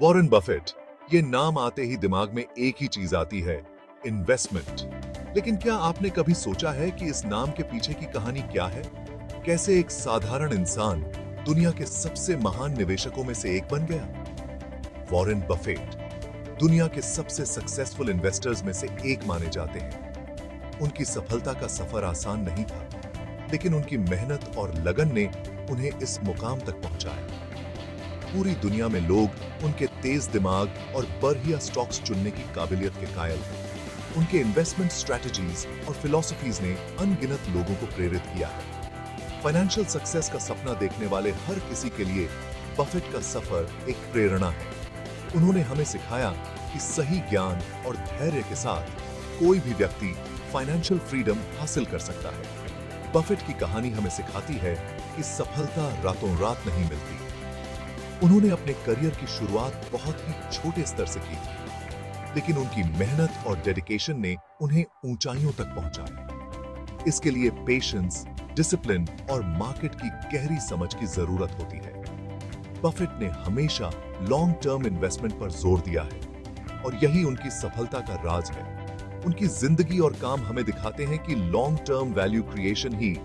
Warren Buffett, ये नाम आते ही दिमाग में एक ही चीज आती है, इन्वेस्टमेंट। लेकिन क्या आपने कभी सोचा है कि इस नाम के पीछे की कहानी क्या है? कैसे एक साधारण इंसान दुनिया के सबसे महान निवेशकों में से एक बन गया? वॉरेन बफेट दुनिया के सबसे सक्सेसफुल इन्वेस्टर्स में से एक माने जाते हैं। उनकी सफलता का सफर आसान नहीं था, लेकिन उनकी मेहनत और लगन ने उन्हें इस मुकाम तक पहुंचाया। पूरी दुनिया में लोग उनके तेज दिमाग और बरहिया स्टॉक्स चुनने की काबिलियत के कायल हैं। उनके इन्वेस्टमेंट स्ट्रैटेजीज और फिलॉसफीज ने अनगिनत लोगों को प्रेरित किया है। फाइनेंशियल सक्सेस का सपना देखने वाले हर किसी के लिए बफेट का सफर एक प्रेरणा है। उन्होंने हमें सिखाया कि सही ज्ञान और धैर्य के साथ कोई भी व्यक्ति फाइनेंशियल फ्रीडम हासिल कर सकता है। बफेट की कहानी हमें सिखाती है कि सफलता रातों रात नहीं मिलती। उन्होंने अपने करियर की शुरुआत बहुत ही छोटे स्तर से की थी, लेकिन उनकी मेहनत और डेडिकेशन ने उन्हें ऊंचाइयों तक पहुंचाया। इसके लिए पेशेंस, डिसिप्लिन और मार्केट की गहरी समझ की जरूरत होती है। बफेट ने हमेशा लॉन्ग टर्म इन्वेस्टमेंट पर जोर दिया है और यही उनकी सफलता का राज है। उनकी जिंदगी और काम हमें दिखाते हैं कि लॉन्ग टर्म वैल्यू क्रिएशन ही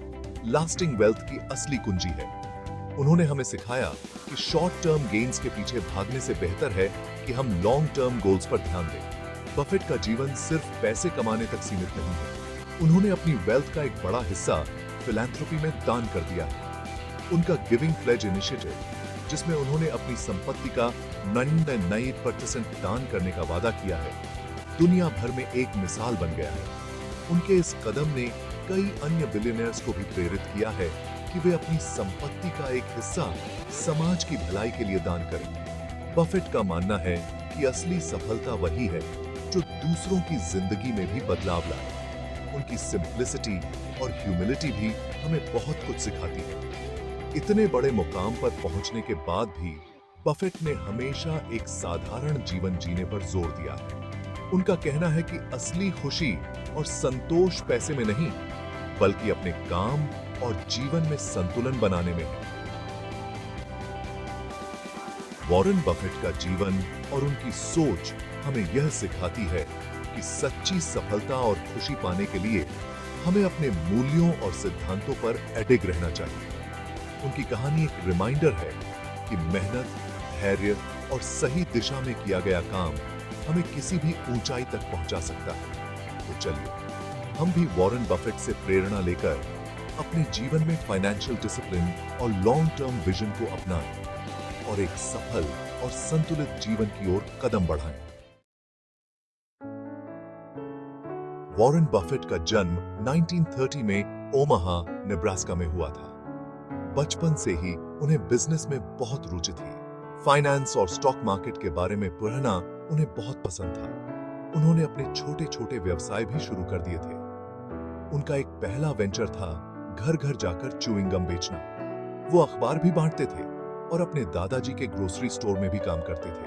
लास्टिंग वेल्थ की असली कुंजी है। उन्होंने हमें सिखाया कि शॉर्ट टर्म गेन्स के पीछे भागने से बेहतर है कि हम लॉन्ग टर्म गोल्स पर ध्यान दें। बफेट का जीवन सिर्फ पैसे कमाने तक सीमित नहीं है। उन्होंने अपनी वेल्थ का एक बड़ा हिस्सा फिलैंथ्रोपी में दान कर दिया है। उनका गिविंग प्लेज इनिशिएटिव, जिसमें उन्होंने अपनी संपत्ति का 99% दान करने का वादा किया है, दुनिया भर में एक मिसाल बन गया है। उनके इस कदम ने कई अन्य बिलियनियर्स को भी प्रेरित किया है कि वे अपनी संपत्ति का एक हिस्सा समाज की भलाई के लिए दान करें। बफेट का मानना है कि असली सफलता वही है जो दूसरों की जिंदगी में भी बदलाव लाए। उनकी सिंप्लिसिटी और ह्यूमिलिटी भी हमें बहुत कुछ सिखाती है। इतने बड़े मुकाम पर पहुंचने के बाद भी बफेट ने हमेशा एक साधारण जीवन जीने पर जोर दिया है। उनका कहना है कि असली खुशी और संतोष पैसे में नहीं, बल्कि अपने काम और जीवन में संतुलन बनाने में है। वॉरेन बफेट का जीवन और उनकी सोच हमें यह सिखाती है कि सच्ची सफलता और खुशी पाने के लिए हमें अपने मूल्यों और सिद्धांतों पर अडिग रहना चाहिए। उनकी कहानी एक रिमाइंडर है कि मेहनत, धैर्य और सही दिशा में किया गया काम हमें किसी भी ऊंचाई तक पहुंचा सकता है। तो चलिए हम भी वॉरेन बफेट से प्रेरणा लेकर अपने जीवन में फाइनेंशियल डिसिप्लिन और लॉन्ग टर्म विजन को अपनाएं और एक सफल और संतुलित जीवन की ओर कदम बढ़ाएं। वॉरेन बफेट का जन्म 1930 में ओमाहा, नेब्रास्का में हुआ था। बचपन से ही उन्हें बिजनेस में बहुत रुचि थी। फाइनेंस और स्टॉक मार्केट के बारे में पढ़ना उन्हें बहुत पसंद था। उन्होंने अपने छोटे-छोटे व्यवसाय भी शुरू कर दिए थे। उनका एक पहला वेंचर था घर घर जाकर च्यूइंग गम बेचना। वो अखबार भी बांटते थे और अपने दादाजी के ग्रोसरी स्टोर में भी काम करते थे।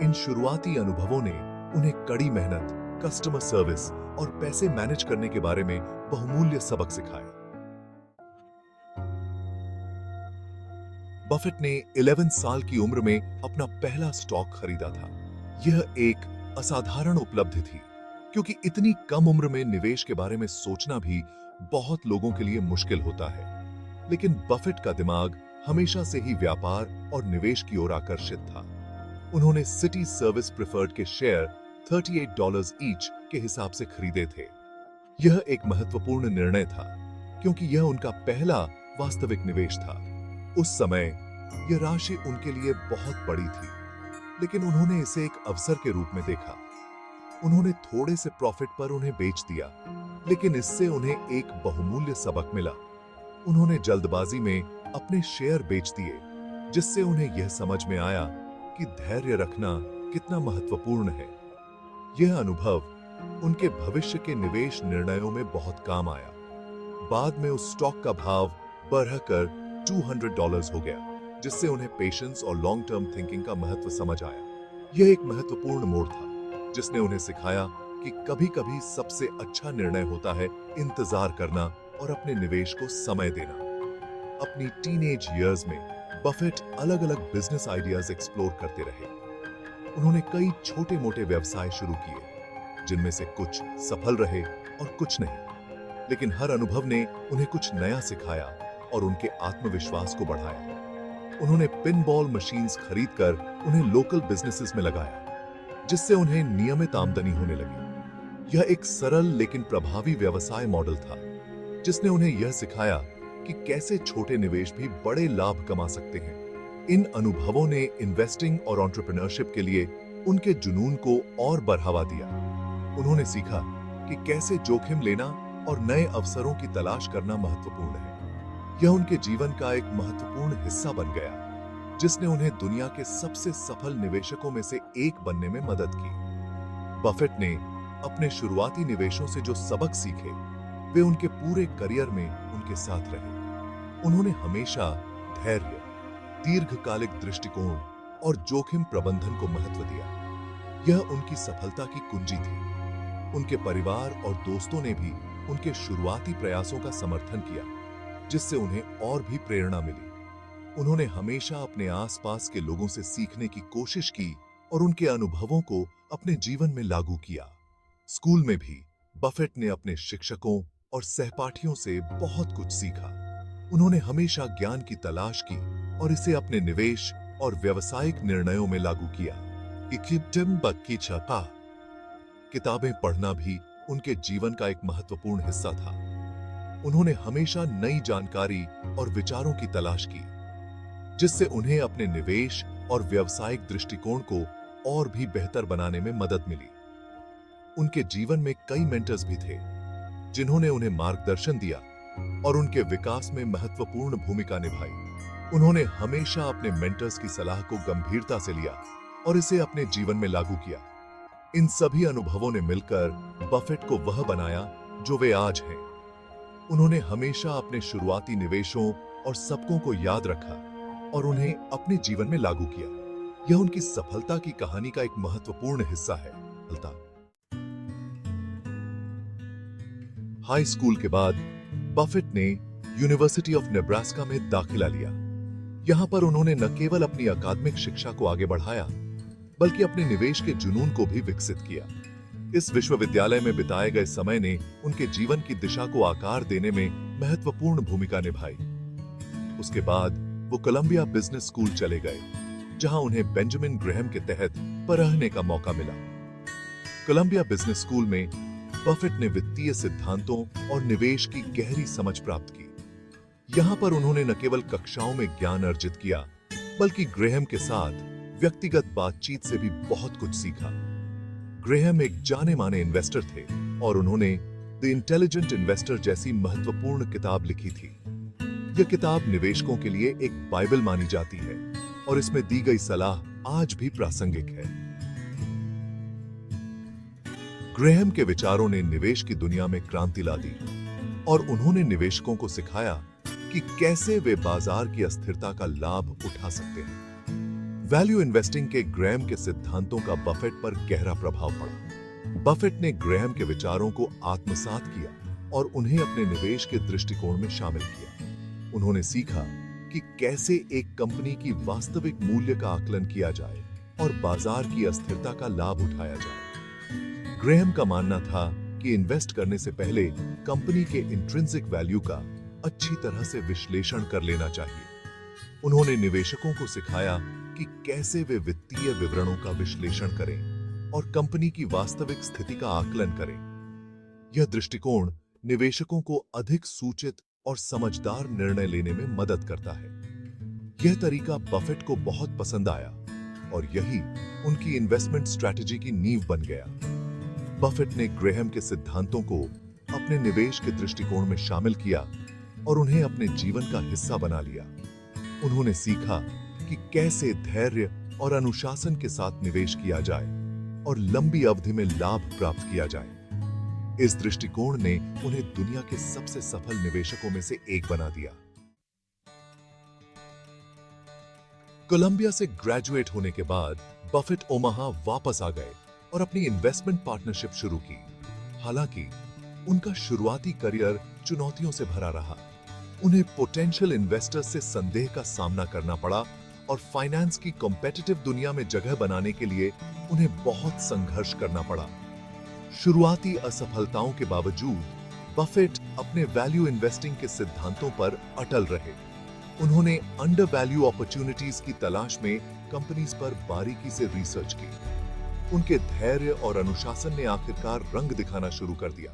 इन शुरुआती अनुभवों ने उन्हें कड़ी मेहनत, कस्टमर सर्विस और पैसे मैनेज करने के बारे में बहुमूल्य सबक सिखाए। बफेट ने 11 साल की उम्र में अपना पहला स्टॉक खरीदा था। यह एक असाधारण उपलब्धि थी, क्योंकि इतनी कम उम्र में निवेश के बारे में सोचना भी बहुत लोगों के लिए मुश्किल होता है। लेकिन बफेट का दिमाग हमेशा से ही व्यापार और निवेश की ओर आकर्षित था। उन्होंने सिटी सर्विस प्रेफर्ड के शेयर $38 ईच के हिसाब से खरीदे थे। यह एक महत्वपूर्ण निर्णय था, क्योंकि यह उनका पहला वास्तविक निवेश था। उस समय यह राशि उनके लिए बहुत बड़ी थी, लेकिन उन्होंने इसे एक अवसर के रूप में देखा। उन्होंने थोड़े से प्रॉफिट पर उन्हें बेच दिया, लेकिन इससे उन्हें एक बहुमूल्य सबक मिला। उन्होंने जल्दबाजी में अपने शेयर बेच दिए, जिससे उन्हें यह समझ में आया कि धैर्य रखना कितना महत्वपूर्ण है। यह अनुभव उनके भविष्य के निवेश निर्णयों में बहुत काम आया। बाद में उस स्टॉक का भाव बढ़कर $200 हो गया, जिससे उन्हें पेशेंस और लॉन्ग टर्म थिंकिंग का महत्व समझ आया। यह एक महत्वपूर्ण मोड़ था, जिसने उन्हें सिखाया कि कभी-कभी सबसे अच्छा निर्णय होता है इंतजार करना और अपने निवेश को समय देना। अपनी टीनेज ईयर्स में बफेट अलग-अलग बिजनेस आइडियाज एक्सप्लोर करते रहे। उन्होंने कई छोटे मोटे व्यवसाय शुरू किए, जिनमें से कुछ सफल रहे और कुछ नहीं। लेकिन हर अनुभव ने उन्हें कुछ नया सिखाया और उनके आत्मविश्वास को बढ़ाया। उन्होंने पिनबॉल मशीन्स खरीदकर उन्हें लोकल बिजनेसेस में लगाया, जिससे उन्हें नियमित आमदनी होने लगी। यह एक सरल लेकिन प्रभावी व्यवसाय मॉडल था, जिसने उन्हें यह सिखाया कि कैसे छोटे निवेश भी बड़े लाभ कमा सकते हैं। इन अनुभवों ने इन्वेस्टिंग और एंटरप्रेन्योरशिप के लिए उनके जुनून को और बढ़ावा दिया। उन्होंने सीखा कि कैसे जोखिम लेना और नए अवसरों की तलाश करना महत्वपूर्ण है। यह उनके जीवन का एक महत्वपूर्ण हिस्सा बन गया, जिसने उन्हें दुनिया के सबसे सफल निवेशकों में से एक बनने में मदद की। बफेट ने अपने शुरुआती निवेशों से जो सबक सीखे, वे उनके पूरे करियर में उनके साथ रहे। उन्होंने हमेशा धैर्य, दीर्घकालिक दृष्टिकोण और जोखिम प्रबंधन को महत्व दिया। यह उनकी सफलता की कुंजी थी। उनके परिवार और दोस्तों ने भी उनके शुरुआती प्रयासों का समर्थन किया, जिससे उन्हें और भी प्रेरणा मिली। उन्होंने हमेशा अपने आसपास के लोगों से सीखने की कोशिश की और उनके अनुभवों को अपने जीवन में लागू किया। स्कूल में भी बफेट ने अपने शिक्षकों और सहपाठियों से बहुत कुछ सीखा। उन्होंने हमेशा ज्ञान की तलाश की और इसे अपने निवेश और व्यावसायिक निर्णयों में लागू किया। किताबें पढ़ना भी उनके जीवन का एक महत्वपूर्ण हिस्सा था। उन्होंने हमेशा नई जानकारी और विचारों की तलाश की, जिससे उन्हें अपने निवेश और व्यावसायिक दृष्टिकोण को और भी बेहतर बनाने में मदद मिली। उनके जीवन में कई मेंटर्स भी थे, जिन्होंने उन्हें मार्गदर्शन दिया और उनके विकास में महत्वपूर्ण भूमिका निभाई। उन्होंने हमेशा अपने मेंटर्स की सलाह को गंभीरता से लिया और इसे अपने जीवन में लागू किया। इन सभी अनुभवों ने मिलकर बफेट को वह बनाया जो वे आज हैं। उन्होंने हमेशा अपने शुरुआती निवेशों और सबकों को याद रखा और उन्हें अपने जीवन में लागू किया। यह उनकी सफलता की कहानी का एक महत्वपूर्ण हिस्सा है। हाई स्कूल के बाद बफेट ने यूनिवर्सिटी ऑफ नेब्रास्का में दाखिला लिया। यहां पर उन्होंने न केवल अपनी अकादमिक शिक्षा को आगे बढ़ाया, बल्कि अपने निवेश के जुनून को भी विकसित किया। इस विश्वविद्यालय में बिताए गए समय ने उनके जीवन की दिशा को आकार देने में महत्वपूर्ण भूमिका निभाई। उसके बाद वो कोलंबिया बिजनेस स्कूल चले गए, जहां उन्हें बेंजामिन ग्रेहम के तहत पढ़ने का मौका मिला। कोलंबिया बिजनेस स्कूल में बफेट ने वित्तीय सिद्धांतों और निवेश की गहरी समझ प्राप्त की। यहां पर उन्होंने न केवल कक्षाओं में ज्ञान अर्जित किया, बल्कि ग्रेहम के साथ व्यक्तिगत बातचीत से भी बहुत कुछ सीखा। ग्रेहम एक जाने माने इन्वेस्टर थे और उन्होंने द इंटेलिजेंट इन्वेस्टर जैसी महत्वपूर्ण किताब लिखी थी। यह किताब निवेशकों के लिए एक बाइबल मानी जाती है और इसमें दी गई सलाह आज भी प्रासंगिक है। ग्रेहम के विचारों ने निवेश की दुनिया में क्रांति ला दी और उन्होंने निवेशकों को सिखाया कि कैसे वे बाजार की अस्थिरता का लाभ उठा सकते हैं। वैल्यू इन्वेस्टिंग के ग्रेहम के सिद्धांतों का बफेट पर गहरा प्रभाव पड़ा। बफेट ने ग्रेहम के विचारों को आत्मसात किया और उन्हें अपने निवेश के दृष्टिकोण में शामिल किया। उन्होंने सीखा कि कैसे एक कंपनी की वास्तविक मूल्य का आकलन किया जाए और बाजार की अस्थिरता का लाभ उठाया जाए। ग्रेहम का मानना था कि इन्वेस्ट करने से पहले कंपनी के इंट्रिंसिक वैल्यू का अच्छी तरह से विश्लेषण कर लेना चाहिए। उन्होंने निवेशकों को सिखाया कि कैसे वे वित्तीय विवरणों का विश्लेषण करें और कंपनी की वास्तविक स्थिति का आकलन करें। यह दृष्टिकोण निवेशकों को अधिक सूचित और समझदार निर्णय लेने में मदद करता है। यह तरीका बफेट को बहुत पसंद आया और यही उनकी इन्वेस्टमेंट स्ट्रैटेजी की नींव बन गया। बफेट ने ग्रेहम के सिद्धांतों को अपने निवेश के दृष्टिकोण में शामिल किया और उन्हें अपने जीवन का हिस्सा बना लिया। उन्होंने सीखा कि कैसे धैर्य और अनुशासन के साथ निवेश किया जाए और लंबी अवधि में लाभ प्राप्त किया जाए। इस दृष्टिकोण ने उन्हें दुनिया के सबसे सफल निवेशकों में से एक बना दिया। कोलंबिया से ग्रेजुएट होने के बाद बफेट ओमाहा वापस आ गए और अपनी इन्वेस्टमेंट पार्टनरशिप शुरू की। हालांकि उनका शुरुआती करियर चुनौतियों से भरा रहा। उन्हें पोटेंशियल इन्वेस्टर्स से संदेह का सामना करना पड़ा और फाइनेंस की कॉम्पिटिटिव दुनिया में जगह बनाने के लिए उन्हें बहुत संघर्ष करना पड़ा। शुरुआती असफलताओं के बावजूद बफेट अपने वैल्यू इन्वेस्टिंग के सिद्धांतों पर अटल रहे। उन्होंने अंडर वैल्यू अपॉर्चुनिटीज की तलाश में कंपनीज पर बारीकी से रिसर्च की। उनके धैर्य और अनुशासन ने आखिरकार रंग दिखाना शुरू कर दिया।